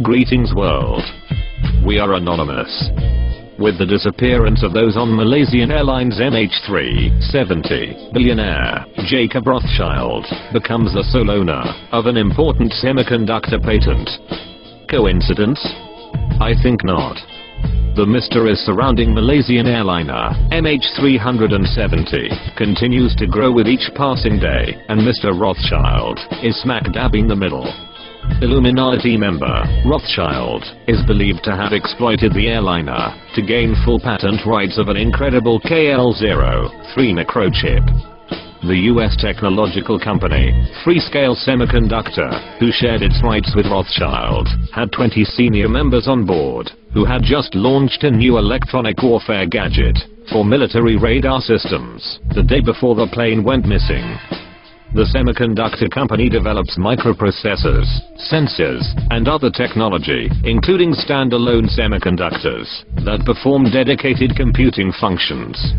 Greetings world. We are anonymous. With the disappearance of those on Malaysian Airlines MH370, billionaire Jacob Rothschild becomes the sole owner of an important semiconductor patent. Coincidence? I think not. The mystery surrounding Malaysian airliner MH370 continues to grow with each passing day, and Mr. Rothschild is smack dab in the middle. Illuminati member Rothschild is believed to have exploited the airliner to gain full patent rights of an incredible KL03 microchip. The US technological company, Freescale Semiconductor, who shared its rights with Rothschild, had 20 senior members on board, who had just launched a new electronic warfare gadget for military radar systems the day before the plane went missing. The semiconductor company develops microprocessors, sensors, and other technology, including standalone semiconductors, that perform dedicated computing functions.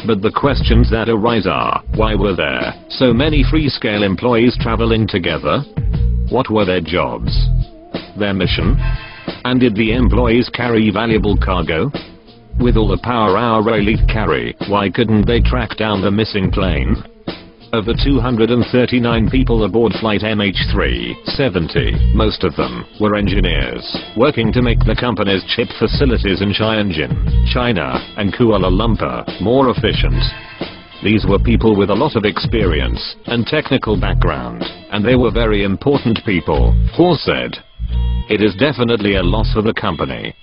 But the questions that arise are, why were there so many Freescale employees traveling together? What were their jobs? Their mission? And did the employees carry valuable cargo? With all the power our elite carry, why couldn't they track down the missing plane? Of the 239 people aboard flight MH370, most of them were engineers, working to make the company's chip facilities in Tianjin, China, and Kuala Lumpur more efficient. These were people with a lot of experience and technical background, and they were very important people, Hawes said. It is definitely a loss for the company.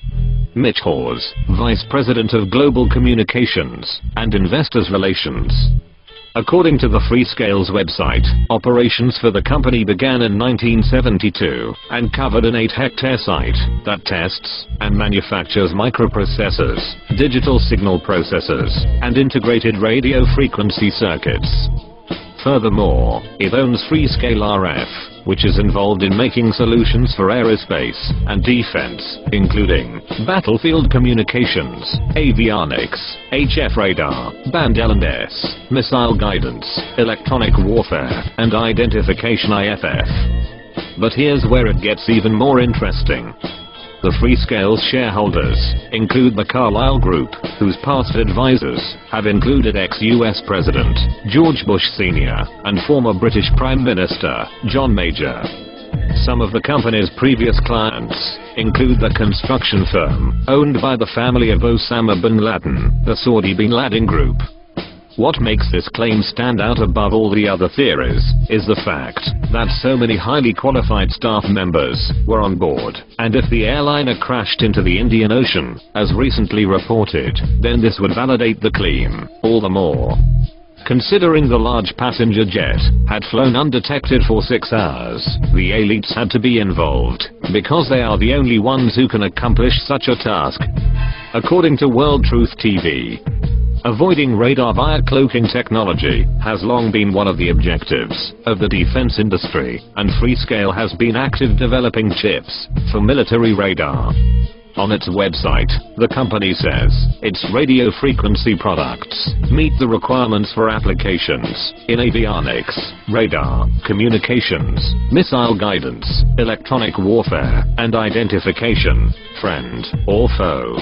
Mitch Hawes, Vice President of Global Communications and Investors Relations. According to the Freescale's website, operations for the company began in 1972 and covered an 8-hectare site that tests and manufactures microprocessors, digital signal processors, and integrated radio frequency circuits. Furthermore, it owns Freescale RF, which is involved in making solutions for aerospace and defense, including battlefield communications, avionics, HF radar, band L&S, missile guidance, electronic warfare, and identification IFF. But here's where it gets even more interesting. The Freescale's shareholders include the Carlyle Group, whose past advisors have included ex-US President George Bush Sr. and former British Prime Minister John Major. Some of the company's previous clients include the construction firm owned by the family of Osama bin Laden, the Saudi bin Laden Group. What makes this claim stand out above all the other theories is the fact that so many highly qualified staff members were on board, and if the airliner crashed into the Indian Ocean, as recently reported, then this would validate the claim all the more. Considering the large passenger jet had flown undetected for 6 hours, the elites had to be involved, because they are the only ones who can accomplish such a task. According to World Truth TV, avoiding radar via cloaking technology has long been one of the objectives of the defense industry, and Freescale has been active developing chips for military radar. On its website, the company says its radio frequency products meet the requirements for applications in avionics, radar, communications, missile guidance, electronic warfare, and identification, friend or foe.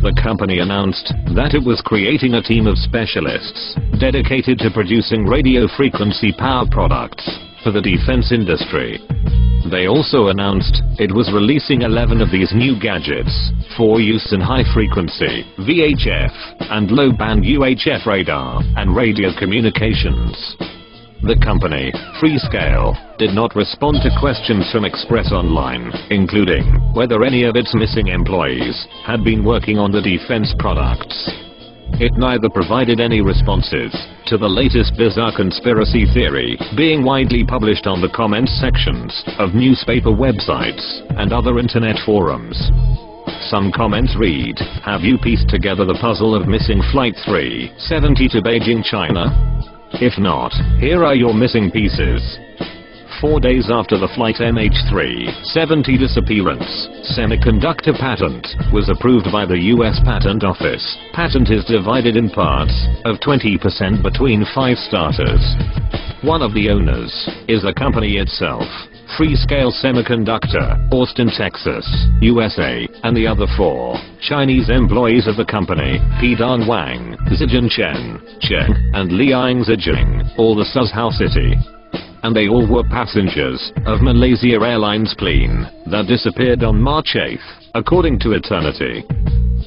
The company announced that it was creating a team of specialists dedicated to producing radio frequency power products for the defense industry. They also announced it was releasing 11 of these new gadgets for use in high-frequency VHF and low-band UHF radar and radio communications. The company, Freescale, did not respond to questions from Express Online, including whether any of its missing employees had been working on the defense products. It neither provided any responses to the latest bizarre conspiracy theory being widely published on the comments sections of newspaper websites and other internet forums. Some comments read, "Have you pieced together the puzzle of missing Flight 370 to Beijing, China? If not, here are your missing pieces." 4 days after the Flight MH370 disappearance, semiconductor patent was approved by the US Patent Office. Patent is divided in parts of 20% between 5 starters. One of the owners is the company itself. Freescale Semiconductor, Austin, Texas, USA, and the other 4 Chinese employees of the company, Pidong Wang, Zijin Chen, and Liang Zijing, all the Suzhou City. And they all were passengers of Malaysia Airlines plane that disappeared on March 8, according to Eternity.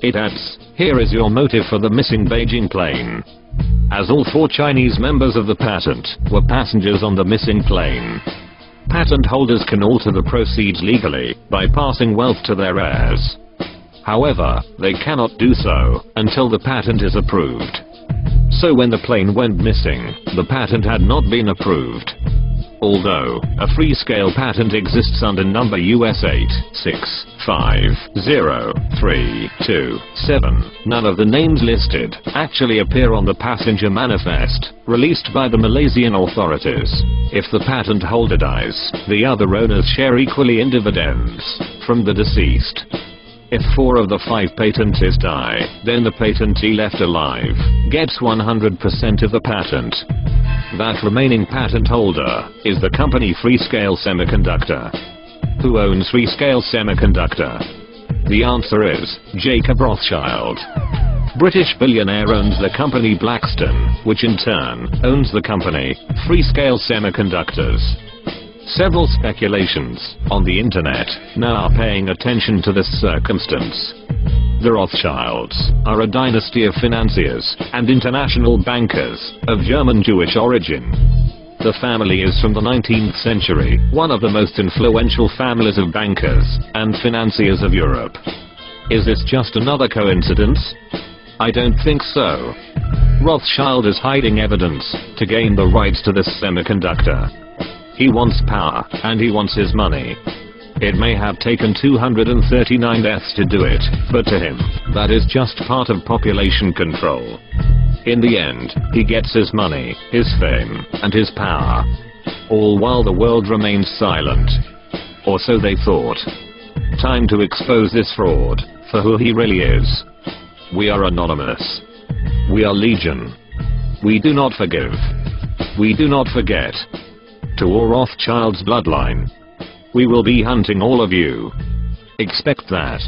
It adds, here is your motive for the missing Beijing plane. As all 4 Chinese members of the patent were passengers on the missing plane. Patent holders can alter the proceeds legally by passing wealth to their heirs. However, they cannot do so until the patent is approved. So when the plane went missing, the patent had not been approved. Although a Freescale patent exists under number US 8650327, none of the names listed actually appear on the passenger manifest released by the Malaysian authorities. If the patent holder dies, the other owners share equally in dividends from the deceased. If 4 of the 5 patentees die, then the patentee left alive gets 100% of the patent. That remaining patent holder is the company Freescale Semiconductor. Who owns Freescale Semiconductor? The answer is Jacob Rothschild. British billionaire owns the company Blackstone, which in turn owns the company Freescale Semiconductors. Several speculations on the internet now are paying attention to this circumstance. The Rothschilds are a dynasty of financiers and international bankers of German Jewish origin. The family is from the 19th century, one of the most influential families of bankers and financiers of Europe. Is this just another coincidence? I don't think so. Rothschild is hiding evidence to gain the rights to this semiconductor. He wants power, and he wants his money. It may have taken 239 deaths to do it, but to him, that is just part of population control. In the end, he gets his money, his fame, and his power. All while the world remains silent. Or so they thought. Time to expose this fraud, for who he really is. We are anonymous. We are legion. We do not forgive. We do not forget. To all Rothschild's bloodline. We will be hunting all of you. Expect that.